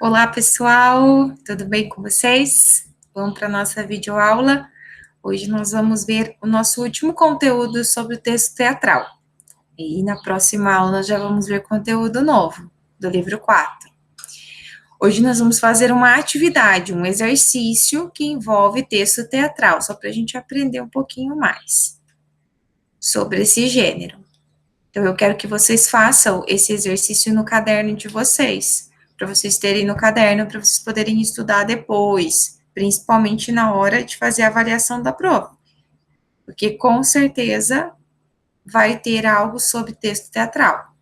Olá, pessoal, tudo bem com vocês? Vamos para a nossa videoaula. Hoje nós vamos ver o nosso último conteúdo sobre o texto teatral. E na próxima aula nós já vamos ver conteúdo novo, do livro 4. Hoje nós vamos fazer uma atividade, um exercício que envolve texto teatral, só para a gente aprender um pouquinho mais sobre esse gênero. Então, eu quero que vocês façam esse exercício no caderno de vocês, para vocês terem no caderno, para vocês poderem estudar depois, principalmente na hora de fazer a avaliação da prova, porque com certeza vai ter algo sobre texto teatral.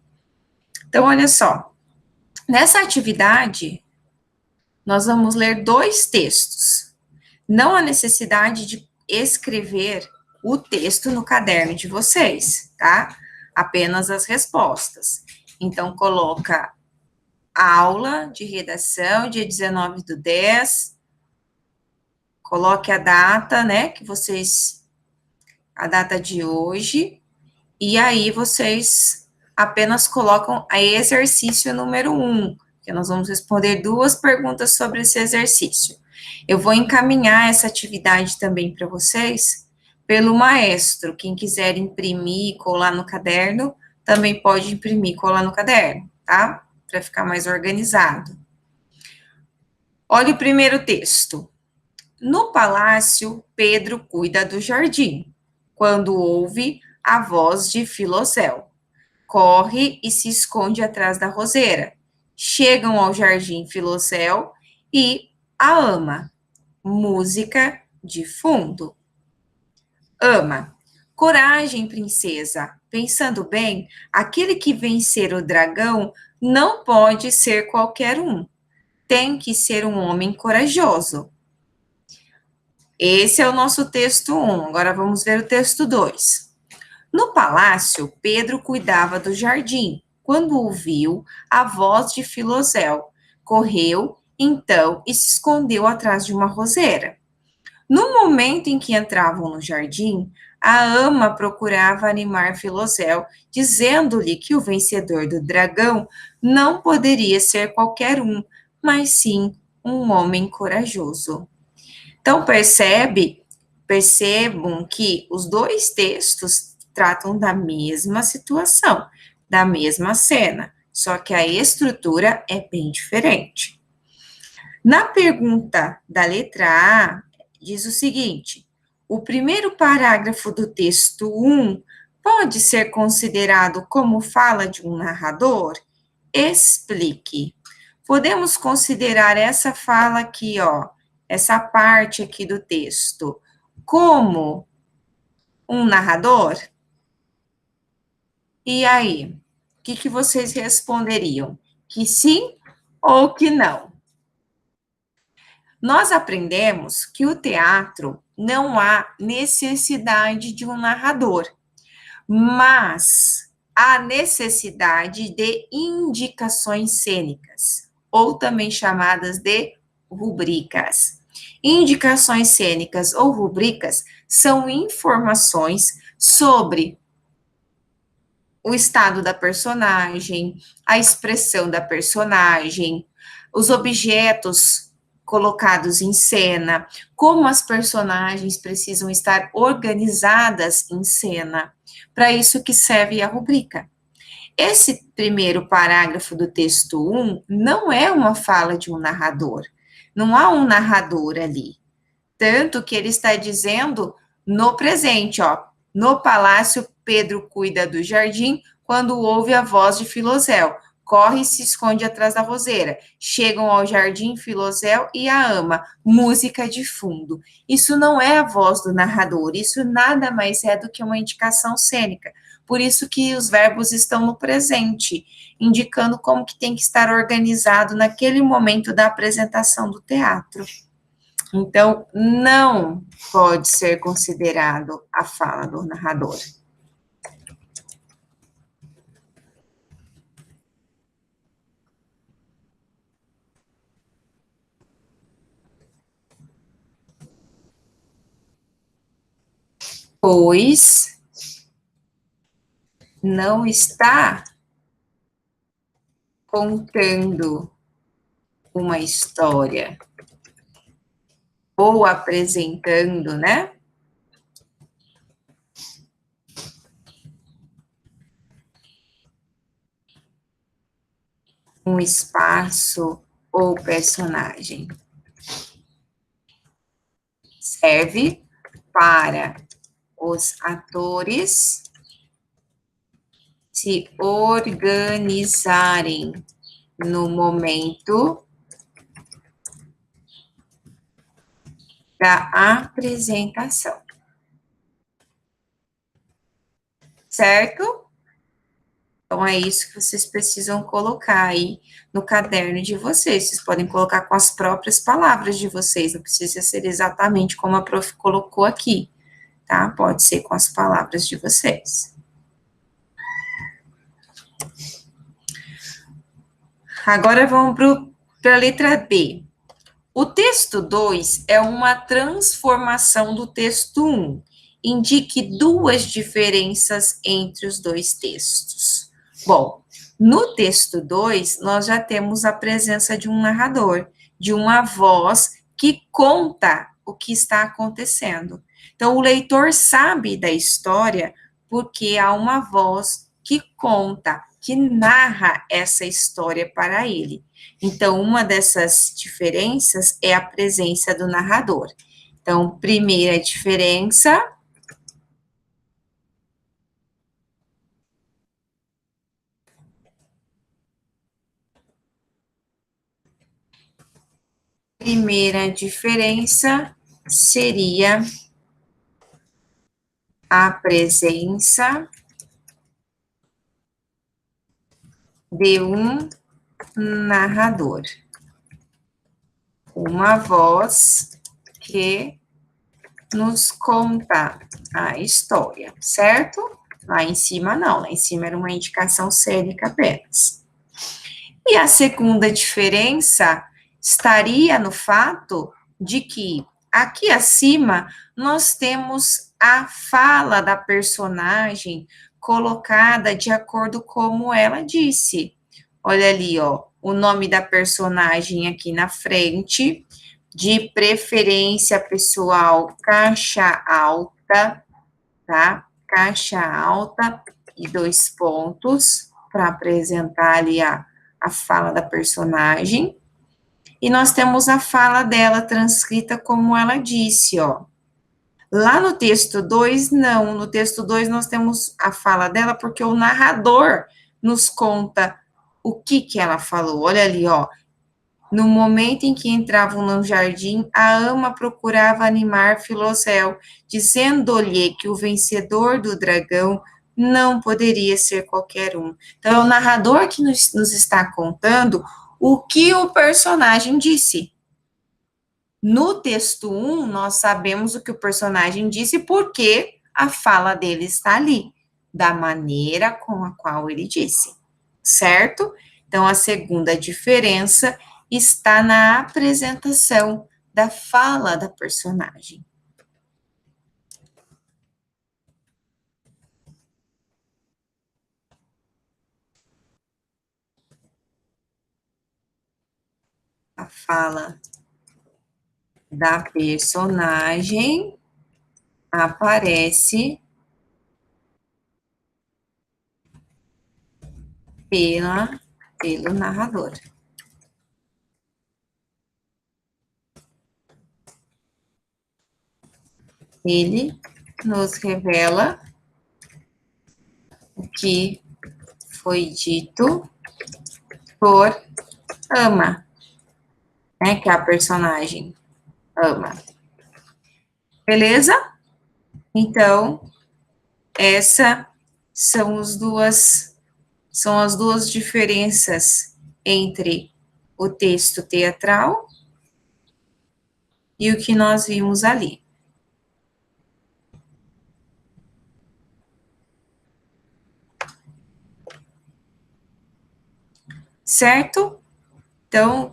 Então, olha só, nessa atividade, nós vamos ler 2 textos. Não há necessidade de escrever o texto no caderno de vocês, tá? Apenas as respostas. Então, coloca aula de redação, dia 19/10, coloque a data, né, que vocês, a data de hoje, e aí vocês apenas colocam a exercício número 1, que nós vamos responder 2 perguntas sobre esse exercício. Eu vou encaminhar essa atividade também para vocês pelo maestro. Quem quiser imprimir e colar no caderno, também pode imprimir e colar no caderno, tá? Para ficar mais organizado. Olha o primeiro texto. No palácio, Pedro cuida do jardim, quando ouve a voz de Filosel. Corre e se esconde atrás da roseira. Chegam ao jardim Filosel e a ama. Música de fundo. Ama. Coragem, princesa. Pensando bem, aquele que vencer o dragão não pode ser qualquer um. Tem que ser um homem corajoso. Esse é o nosso texto 1. Agora vamos ver o texto 2. No palácio, Pedro cuidava do jardim, quando ouviu a voz de Filosel. Correu, então, e se escondeu atrás de uma roseira. No momento em que entravam no jardim, a ama procurava animar Filosel, dizendo-lhe que o vencedor do dragão não poderia ser qualquer um, mas sim um homem corajoso. Então, percebam que os 2 textos tratam da mesma situação, da mesma cena, só que a estrutura é bem diferente. Na pergunta da letra A, diz o seguinte: o primeiro parágrafo do texto 1 pode ser considerado como fala de um narrador? Explique. Podemos considerar essa fala aqui, ó, essa parte aqui do texto, como um narrador? E aí, o que vocês responderiam? Que sim ou que não? Nós aprendemos que o teatro não há necessidade de um narrador, mas há necessidade de indicações cênicas, ou também chamadas de rubricas. Indicações cênicas ou rubricas são informações sobre o estado da personagem, a expressão da personagem, os objetos colocados em cena, como as personagens precisam estar organizadas em cena. Para isso que serve a rubrica. Esse primeiro parágrafo do texto 1 não é uma fala de um narrador. Não há um narrador ali. Tanto que ele está dizendo no presente, ó. No palácio, Pedro cuida do jardim quando ouve a voz de Filosel. Corre e se esconde atrás da roseira. Chegam ao jardim Filosel e a ama. Música de fundo. Isso não é a voz do narrador. Isso nada mais é do que uma indicação cênica. Por isso que os verbos estão no presente, indicando como que tem que estar organizado naquele momento da apresentação do teatro. Então, não pode ser considerado a fala do narrador. Pois não está contando uma história ou apresentando, né? Um espaço ou personagem. Serve para os atores se organizarem no momento da apresentação. Certo? Então, é isso que vocês precisam colocar aí no caderno de vocês. Vocês podem colocar com as próprias palavras de vocês, não precisa ser exatamente como a prof colocou aqui, tá? Pode ser com as palavras de vocês. Agora vamos para a letra B. O texto 2 é uma transformação do texto 1. Indique duas diferenças entre os dois textos. Bom, no texto 2, nós já temos a presença de um narrador, de uma voz que conta o que está acontecendo. Então, o leitor sabe da história porque há uma voz que conta, que narra essa história para ele. Então, uma dessas diferenças é a presença do narrador. Então, primeira diferença. Primeira diferença seria a presença de um narrador. Uma voz que nos conta a história, certo? Lá em cima não, lá em cima era uma indicação cênica apenas. E a segunda diferença estaria no fato de que aqui acima nós temos a fala da personagem colocada de acordo como ela disse. Olha ali, ó, o nome da personagem aqui na frente, de preferência pessoal, caixa alta, tá? Caixa alta e 2 pontos, para apresentar ali a fala da personagem. E nós temos a fala dela transcrita como ela disse, ó. Lá no texto 2, não. No texto 2, nós temos a fala dela porque o narrador nos conta o que ela falou. Olha ali, ó. No momento em que entravam no jardim, a ama procurava animar Filocel, dizendo-lhe que o vencedor do dragão não poderia ser qualquer um. Então, é o narrador que nos está contando o que o personagem disse. No texto 1, nós sabemos o que o personagem disse porque a fala dele está ali, da maneira com a qual ele disse, certo? Então, a segunda diferença está na apresentação da fala da personagem. A fala da personagem aparece pelo narrador. Ele nos revela o que foi dito por Ama, né, que é a personagem Ama. Beleza? Então, essa são as duas diferenças entre o texto teatral e o que nós vimos ali. Certo? Então,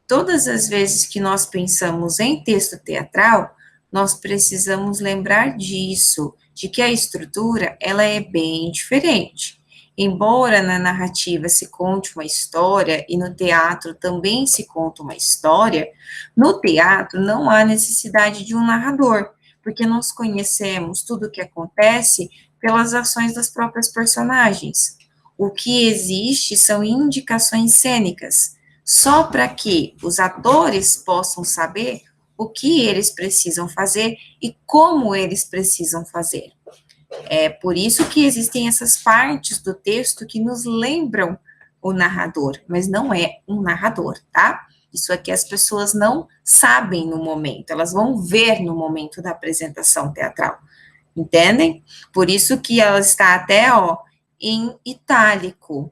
todas as vezes que nós pensamos em texto teatral, nós precisamos lembrar disso, de que a estrutura, ela é bem diferente. Embora na narrativa se conte uma história e no teatro também se conta uma história, no teatro não há necessidade de um narrador, porque nós conhecemos tudo o que acontece pelas ações das próprias personagens. O que existe são indicações cênicas, só para que os atores possam saber o que eles precisam fazer e como eles precisam fazer. É por isso que existem essas partes do texto que nos lembram o narrador, mas não é um narrador, tá? Isso aqui as pessoas não sabem no momento, elas vão ver no momento da apresentação teatral, entendem? Por isso que ela está até, ó, em itálico.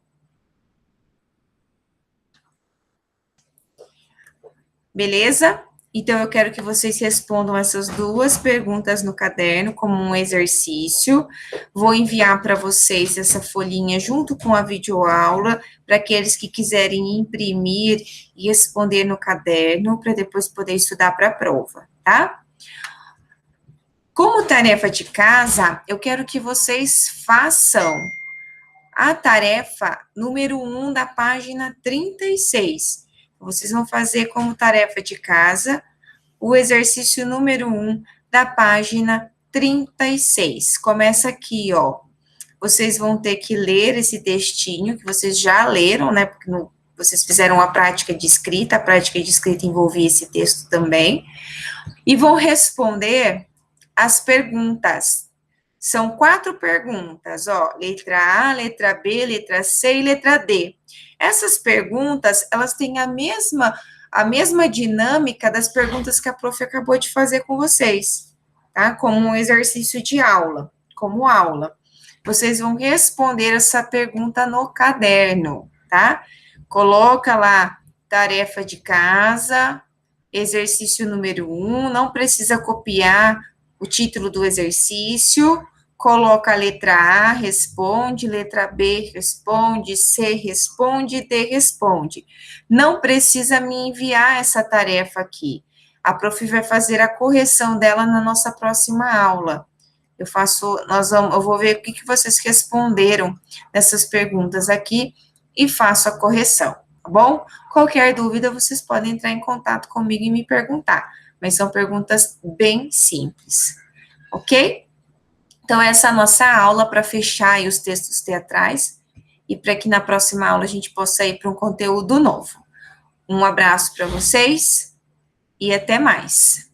Beleza? Então, eu quero que vocês respondam essas duas perguntas no caderno como um exercício. Vou enviar para vocês essa folhinha junto com a videoaula, para aqueles que quiserem imprimir e responder no caderno, para depois poder estudar para a prova, tá? Como tarefa de casa, eu quero que vocês façam a tarefa número 1 da página 36. Vocês vão fazer como tarefa de casa o exercício número 1 da página 36. Começa aqui, ó. Vocês vão ter que ler esse textinho que vocês já leram, né? Porque vocês fizeram a prática de escrita envolvia esse texto também. E vão responder as perguntas. São 4 perguntas, ó, letra A, letra B, letra C e letra D. Essas perguntas, elas têm a mesma dinâmica das perguntas que a prof acabou de fazer com vocês, tá? Como um exercício de aula, como aula. Vocês vão responder essa pergunta no caderno, tá? Coloca lá, tarefa de casa, exercício número 1, não precisa copiar o título do exercício, coloca a letra A, responde, letra B, responde, C, responde, D, responde. Não precisa me enviar essa tarefa aqui. A prof vai fazer a correção dela na nossa próxima aula. Eu vou ver o que vocês responderam nessas perguntas aqui e faço a correção, tá bom? Qualquer dúvida, vocês podem entrar em contato comigo e me perguntar, mas são perguntas bem simples, ok? Então, essa é a nossa aula para fechar aí os textos teatrais e para que na próxima aula a gente possa ir para um conteúdo novo. Um abraço para vocês e até mais.